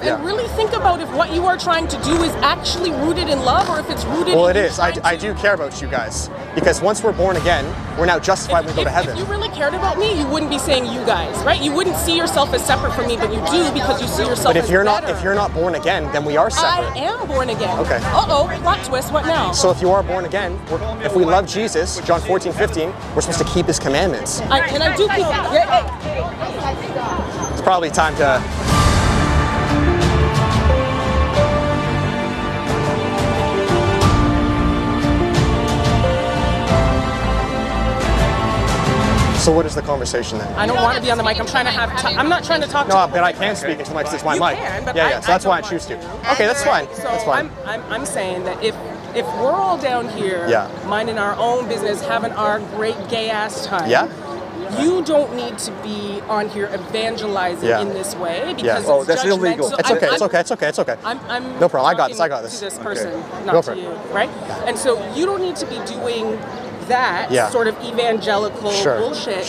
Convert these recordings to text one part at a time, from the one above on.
And really think about if what you are trying to do is actually rooted in love or if it's rooted Well, in it is. I do care about you guys. Because once we're born again, we're now justified when we go to heaven. If you really cared about me, you wouldn't be saying you guys, right? You wouldn't see yourself as separate from me, but you do because you see yourself as better. But if you're not born again, then we are separate. I am born again. Okay. Uh-oh, plot twist, what now? So if you are born again, if we love Jesus, John 14:15, we're supposed to keep his commandments. And I do keep It's probably time to... So what is the conversation then? I don't want to be on the mic. I'm trying to have. I'm not trying to talk. No, but I can speak into the mic because it's my mic. Can, but yeah. So that's why I choose to. Okay, that's fine. So that's fine. I'm saying that if we're all down here, minding our own business, having our great gay ass time, you don't need to be on here evangelizing in this way because it's that's illegal. It's okay. It's okay. I'm no problem. I got this. To this person, not to you, right? And so you don't need to be doing that sort of evangelical bullshit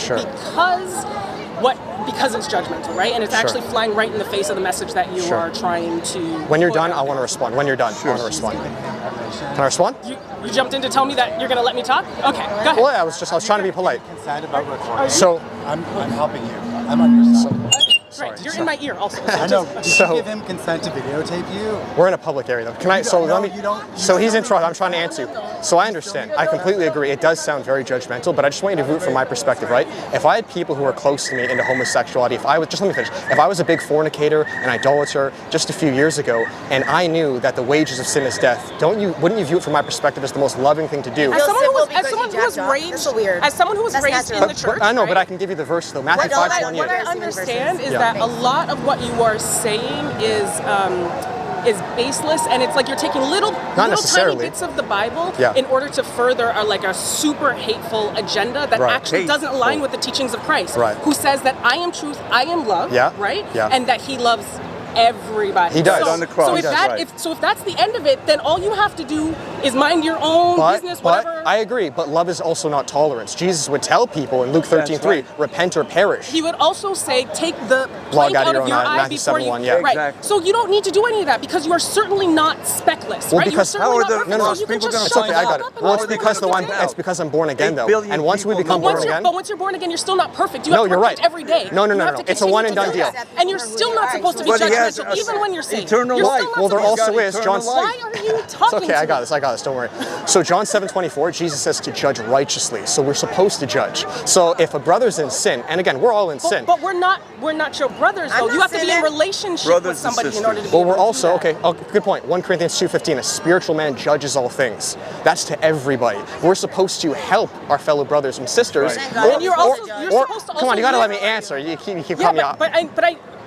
because it's judgmental, right? And it's actually flying right in the face of the message that you are trying to. When you're done, I want to respond. When you're done, I want to respond. Can I respond? You jumped in to tell me that you're going to let me talk? Okay, go ahead. Well, I was trying to be polite. Consent about recording. So I'm helping you. I'm on your side. Right, you're in my ear also. I know. Did you give him consent to videotape you? We're in a public area though. Can I? So let me. So he's in trouble. I'm trying to answer you. So I understand. I completely agree. It does sound very judgmental, but I just want you to view it from my perspective, right? If I had people who were close to me into homosexuality, if I was let me finish. If I was a big fornicator and idolater just a few years ago, and I knew that the wages of sin is death, wouldn't you view it from my perspective as the most loving thing to do? As someone who was raised in the church, I know, but I can give you the verse though. Matthew 5:28. What I understand is that a lot of what you are saying is baseless, and it's like you're taking little tiny bits of the Bible in order to further a super hateful agenda that actually doesn't align with the teachings of Christ, who says that I am truth, I am love, right? And that he loves everybody. He does. On the cross. So if that's the end of it, then all you have to do is mind your own business, whatever. But I agree, but love is also not tolerance. Jesus would tell people in Luke 13:3, repent or perish. He would also say, take the plank out of your eye before you... Right. Exactly. So you don't need to do any of that because you are certainly not speckless, right? Because you're certainly not perfect, so you can just shut I got it. Well, it's because I'm born again though. And once we become born again... But once you're born again, you're still not perfect. You have to work every day. No. It's a one and done deal. And you're still not supposed to be judgmental, even when you're saved. Eternal life. Well, there also is John. Why are you talking? It's okay. I got this. Don't worry. So John 7:24, Jesus says to judge righteously. So we're supposed to judge. So if a brother's in sin, and again, we're all in sin. But we're not your brothers though. You have to be in relationship with somebody in order to be. Well, we're also good point. 1 Corinthians 2:15, a spiritual man judges all things. That's to everybody. We're supposed to help our fellow brothers and sisters. And you're supposed to. Come on, you gotta let me answer. You keep cutting me off.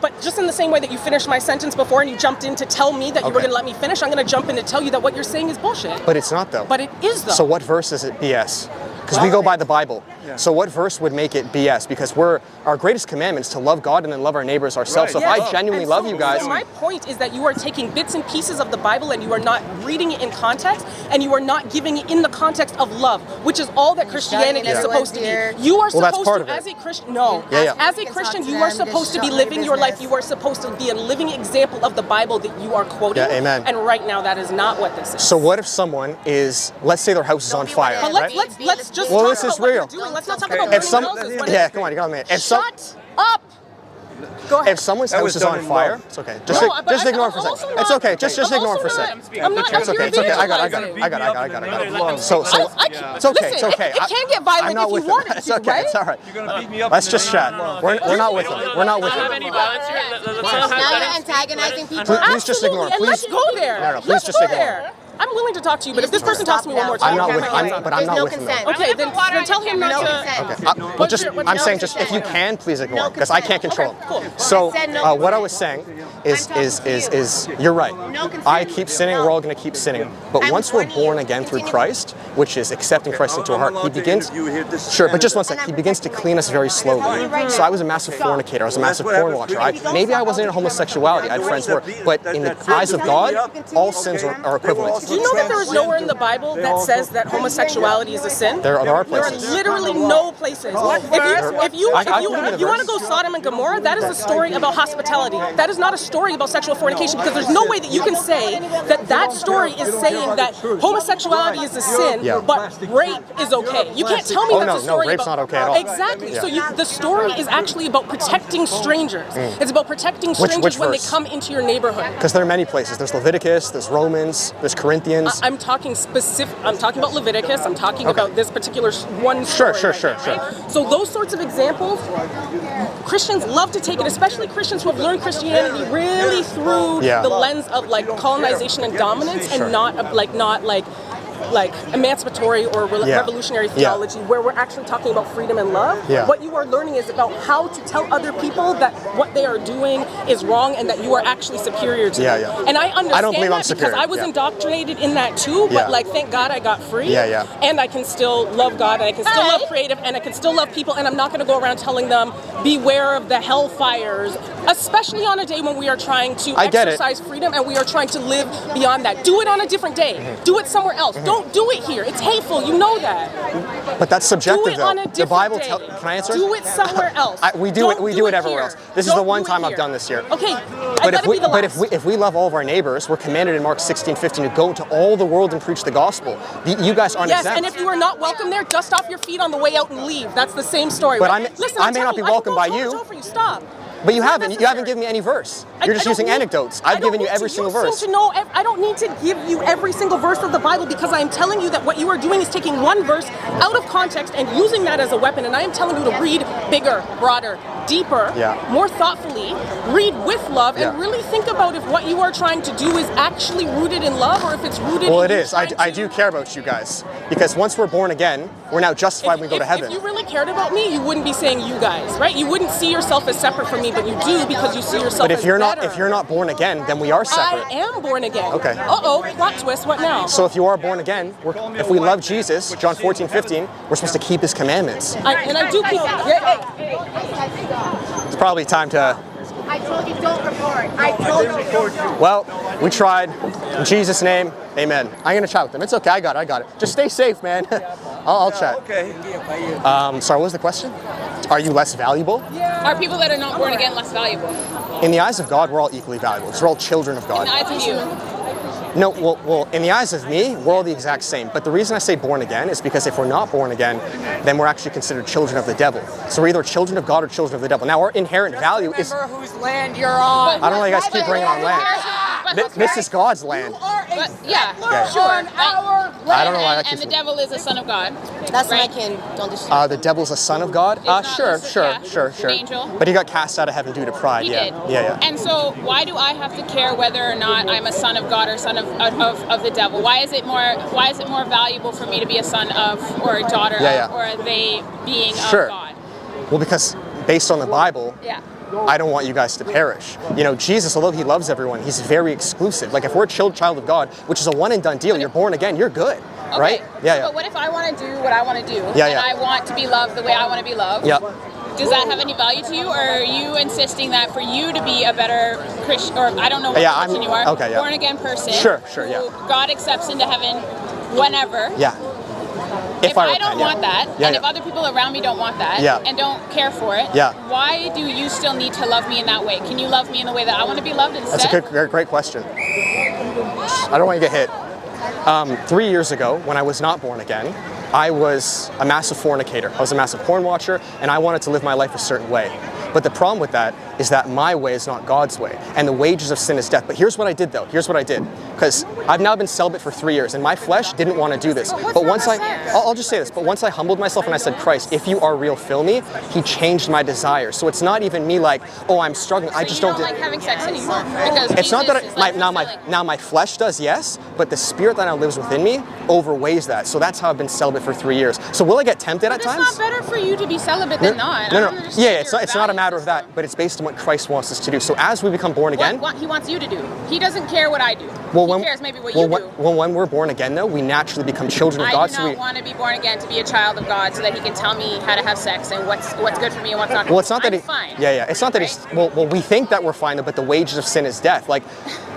But just in the same way that you finished my sentence before and you jumped in to tell me that you were going to let me finish, I'm going to jump in to tell you that what you're saying is bullshit. But it's not though. But it is though. So what verse is it BS? Because we go by the Bible. So what verse would make it BS? Because our greatest commandment is to love God and then love our neighbors ourselves. So if I genuinely love you guys... So my point is that you are taking bits and pieces of the Bible and you are not reading it in context and you are not giving it in the context of love, which is all that Christianity is supposed to be. You are supposed to, as a Christian, as a Christian, you are supposed to be living your life. You are supposed to be a living example of the Bible that you are quoting. Yeah, amen. And right now, that is not what this is. So what if someone is, let's say their house is on fire, But let's just talk this is about real. what you're doing. Let's not talk about burning houses. Come on, you got me. Shut up. Go ahead. If someone's house is on fire, it's okay. Just ignore it for a second. It's okay. Just ignore it for a second. It's okay. I got it. So it's okay. It's okay. It can get violent if you want it to. It's okay. It's all right. You're gonna beat me up. Let's just chat. We're not with them. We're not with them. Now you're antagonizing people. Please just ignore. And let's go there. No, please just ignore. I'm willing to talk to you, but if this person talks to me one more time, I'm not with him. Okay, then tell him not to. Okay. I'm saying just if you can, please ignore because I can't control him. So what I was saying is you're right. I keep sinning. We're all going to keep sinning. But once we're born again through Christ, which is accepting Christ into our heart, he begins. Sure, but just one sec. He begins to clean us very slowly. So I was a massive fornicator. I was a massive porn watcher. Maybe I wasn't in homosexuality. I had friends who were, but in the eyes of God, all sins are equivalent. you know that there is nowhere in the Bible that says that homosexuality is a sin? There are places. There are literally no places. If you want to go Sodom and Gomorrah, that is a story about hospitality. That is not a story about sexual fornication, because there's no way that you can say that story is saying that homosexuality is a sin, but rape is okay. You can't tell me that's a story rape's about... not okay at all. Exactly. So the story is actually about protecting strangers. It's about protecting strangers when they come into your neighborhood. Because there are many places. There's Leviticus, there's Romans, there's Corinthians. I'm talking about Leviticus. I'm talking about this particular one story. Sure. So those sorts of examples, Christians love to take it, especially Christians who have learned Christianity really through the lens of like colonization and dominance, and not like emancipatory or revolutionary theology, where we're actually talking about freedom and love. What you are learning is about how to tell other people that what they are doing is wrong and that you are actually superior to them. And I understand that because I was indoctrinated in that too, but like thank God I got free. And I can still love God, and I can still love creative, and I can still love people, and I'm not going to go around telling them beware of the hellfires, especially on a day when we are trying to exercise freedom and we are trying to live beyond that. Do it on a different day. Do it somewhere else. Don't do it here. It's hateful. You know that. But that's subjective, do it though. On a the Bible day. Can I answer? Do it somewhere else. We do it everywhere else. This is the one time I've done this year. Okay, but if we love all of our neighbors, we're commanded in Mark 16:15 to go to all the world and preach the gospel. You guys aren't exempt. And if you are not welcome there, dust off your feet on the way out and leave. That's the same story. But right? I may not be welcomed by you. Stop. But you haven't given me any verse. You're just using anecdotes. I've given you every single verse. I don't need to give you every single verse of the Bible, because I am telling you that what you are doing is taking one verse out of context and using that as a weapon. And I am telling you to read bigger, broader, deeper, more thoughtfully, read with love, and really think about if what you are trying to do is actually rooted in love, or if it's rooted in... Well, it is. I do care about you guys. Because once we're born again, we're now justified when we go to heaven. If you really cared about me, you wouldn't be saying you guys, right? You wouldn't see yourself as separate from me, but you do because you see yourself as better. But if you're not born again, then we are separate. I am born again. Okay. Uh-oh, plot twist, what now? So if you are born again, if we love Jesus, John 14:15, we're supposed to keep his commandments. I do keep... It's probably time to... I told you don't record. I told you. Well, we tried. In Jesus' name, amen. I'm going to chat with them. It's okay. I got it. Just stay safe, man. I'll chat. Okay. Sorry, what was the question? Are you less valuable? Are people that are not born again less valuable? In the eyes of God, we're all equally valuable because we're all children of God. In the eyes of you? No, well, in the eyes of me, we're all the exact same. But the reason I say born again is because if we're not born again, then we're actually considered children of the devil. So we're either children of God or children of the devil. Now, our inherent value is... Remember whose land you're on. I don't know, you guys keep bringing on land. This is God's land. Sure. I don't know why that And the devil is a son of God. That's my kin. Don't disrespect. The devil's a son of God? Sure. An angel. But he got cast out of heaven due to pride. He did. Yeah. And so why do I have to care whether or not I'm a son of God or son of the devil? Why is it more valuable for me to be a son of or a daughter of, or are they being of God? Well, because based on the Bible, I don't want you guys to perish. You know, Jesus, although he loves everyone, he's very exclusive. Like if we're a child of God, which is a one and done deal, you're born again, you're good. Okay. Right? Yeah. But what if I want to do what I want to do, and I want to be loved the way I want to be loved? Yeah. Does that have any value to you, or are you insisting that for you to be a better Christian, or I don't know what Christian you are, born again person, who God accepts into heaven whenever? Yeah. If I don't want that, and if other people around me don't want that, and don't care for it, why do you still need to love me in that way? Can you love me in the way that I want to be loved instead? That's a great question. I don't want you to get hit. 3 years ago, when I was not born again, I was a massive fornicator. I was a massive porn watcher, and I wanted to live my life a certain way. But the problem with that is that my way is not God's way, and the wages of sin is death. But here's what I did, though. Here's what I did. Because I've now been celibate for 3 years, and my flesh didn't want to do this. But once I'll just say this, but once I humbled myself and I said, Christ, if you are real, fill me, he changed my desires. So it's not even me like, oh, I'm struggling. So I just don't like having sex anymore? Because it's not that now my flesh does, yes, but the spirit that now lives within me overweighs that. So that's how I've been celibate for 3 years. So will I get tempted at times? It's not better for you to be celibate than not. No. Yeah, it's not a matter of that, but it's based on what Christ wants us to do. So as we become born again, what he wants you to do. He doesn't care what I do. He cares maybe what you do. Well, when we're born again, though, we naturally become children of God. I do not want to be born again to be a child of God, so that he can tell me how to have sex and what's good for me and what's not good. Well, it's not that I'm fine. Yeah. It's not that he's. Well, we think that we're fine, but the wages of sin is death. Like,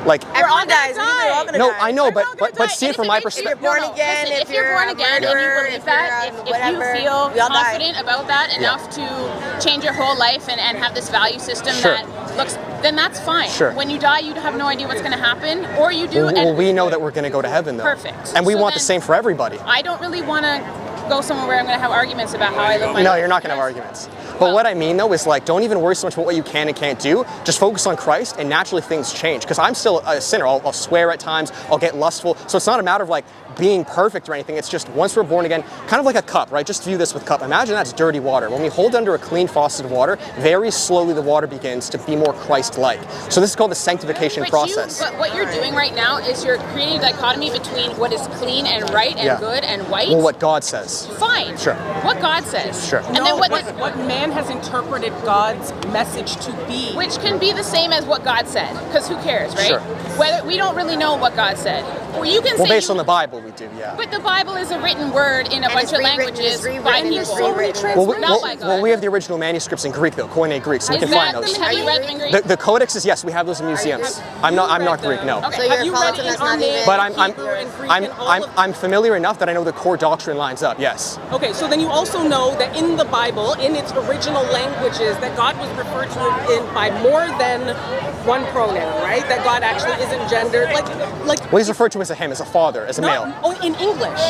Like everyone dies. We're all gonna die. No, I know, but see it from my perspective. If you're born again, if you're born again and you believe that, if you feel confident about that enough to change your whole life and have this value system that looks, then that's fine. Sure. When you die, you have no idea what's going to happen, or you do. Well, we know that we're going to go to heaven, though. Perfect. And we want the same for everybody. I don't really want to go somewhere where I'm going to have arguments about how I live my life. No, you're not going to have arguments. But what I mean, though, is like, don't even worry so much about what you can and can't do. Just focus on Christ, and naturally things change. Because I'm still a sinner. I'll swear at times. I'll get lustful. So it's not a matter of like being perfect or anything. It's just once we're born again, kind of like a cup, right? Just view this with cup. Imagine that's dirty water. When we hold under a clean faucet of water, very slowly the water begins to be more Christ-like. So this is called the sanctification process. But what you're doing right now is you're creating a dichotomy between what is clean and right and good and white. Well, what God says. Fine. Sure. What God says. Sure. And then what man has interpreted God's message to be. Which can be the same as what God said, because who cares, right? Sure. Whether we don't really know what God said. Or you can say based on the Bible, we do, yeah. But the Bible is a written word in a bunch of languages by people. Well, we have the original manuscripts in Greek, though, Koine Greek, so we can find those. Have you read them in Greek? The codexes, yes, we have those in museums. I'm not Greek, no. So you're a Paulton, that's not even. But I'm familiar enough that I know the core doctrine lines up. Yes. Okay, so then you also know that in the Bible, in its original languages, that God was referred to by more than one pronoun, right? That God actually isn't gendered, like. Well, he's referred to as a him, as a father, as a male. Oh, in English.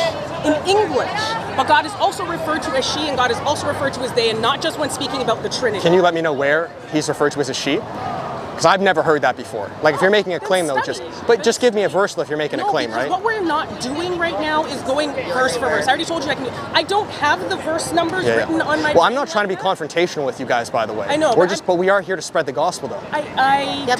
In English. But God is also referred to as she, and God is also referred to as they, and not just when speaking about the Trinity. Can you let me know where he's referred to as a she? Because I've never heard that before. Like, if you're making a claim, though, just give me a verse if you're making a claim, right? What we're not doing right now is going verse for verse. I already told you I don't have the verse numbers written on my. Well, I'm not trying to be confrontational with you guys, by the way. I know. But we are here to spread the gospel, though. But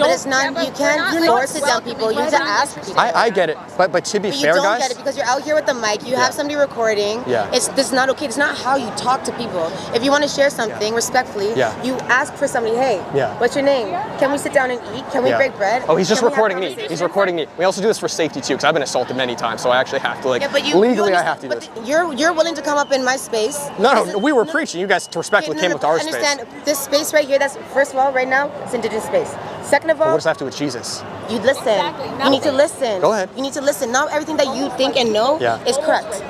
it's not. You can't force it down people. You need to ask people. I get it, but to be fair, guys. You don't get it because you're out here with the mic. You have somebody recording. Yeah. This is not okay. It's not how you talk to people. If you want to share something respectfully, you ask for somebody. Hey, what's your name? Can we sit down and eat? Can we break bread? Oh, he's just recording me. He's recording me. We also do this for safety too, because I've been assaulted many times, so I actually have to legally I have to do this. You're willing to come up in my space. No, we were preaching. You guys respectfully came up to our space. Understand this space right here. That's first of all, right now, it's indigenous space. Second of all, what does that have to do with Jesus? You listen. You need to listen. Go ahead. You need to listen. Not everything that you think and know is correct.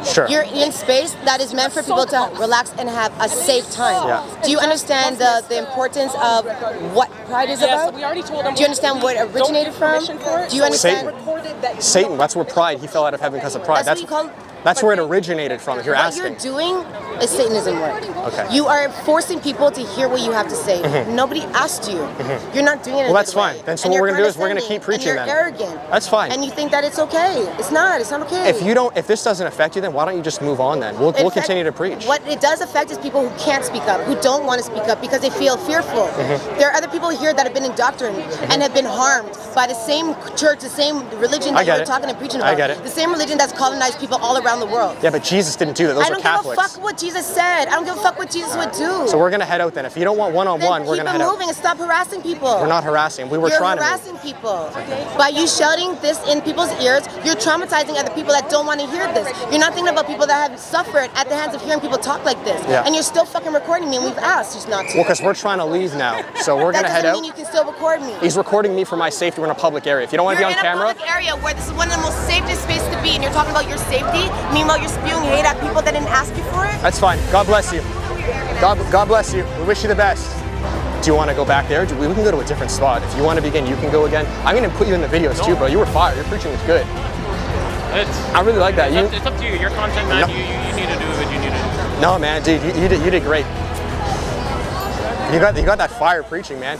Sure. You're in space that is meant for people to relax and have a safe time. Do you understand the importance of what pride is about? We already told them. Do you understand what it originated from? Do you understand? Satan. That's where pride. He fell out of heaven because of pride. That's where it originated from, if you're asking. What you're doing is Satanism work. Okay. You are forcing people to hear what you have to say. Nobody asked you. You're not doing it. Well, that's fine. Then so what we're going to do is we're going to keep preaching then. You're arrogant. That's fine. And you think that it's okay. It's not. It's not okay. If this doesn't affect you, then why don't you just move on then? We'll continue to preach. What it does affect is people who can't speak up, who don't want to speak up because they feel fearful. There are other people here that have been indoctrinated and have been harmed by the same church, the same religion that you're talking and preaching about. I get it. The same religion that's colonized people all around the world. Yeah, but Jesus didn't do that. Those are Catholics. I don't give a fuck what Jesus said. I don't give a fuck what Jesus would do. So we're going to head out then. If you don't want one-on-one, we're going to head out. Keep moving and stop harassing people. We're not harassing. You're harassing people. By you shouting this in people's ears, you're traumatizing other people that don't want to hear this. You're not thinking about people that have suffered at the hands of hearing people talk like this. Yeah. And you're still fucking recording me, and we've asked just not to. Well, because we're trying to leave now. So we're going to head out. That doesn't mean you can still record me. He's recording me for my safety. We're in a public area. If you don't want to be on camera. You're in a public area where this is one of the most safest spaces to be, and you're talking about your safety. Meanwhile, you're spewing hate at people that didn't ask you for it. That's fine. God bless you. God bless you. We wish you the best. Do you want to go back there? We can go to a different spot. If you want to begin, you can go again. I'm going to put you in the videos too, bro. You were fire. Your preaching was good. I really like that. It's up to you. Your content, man. You need to do what you need to do. No, man, dude, you did great. You got that fire preaching, man.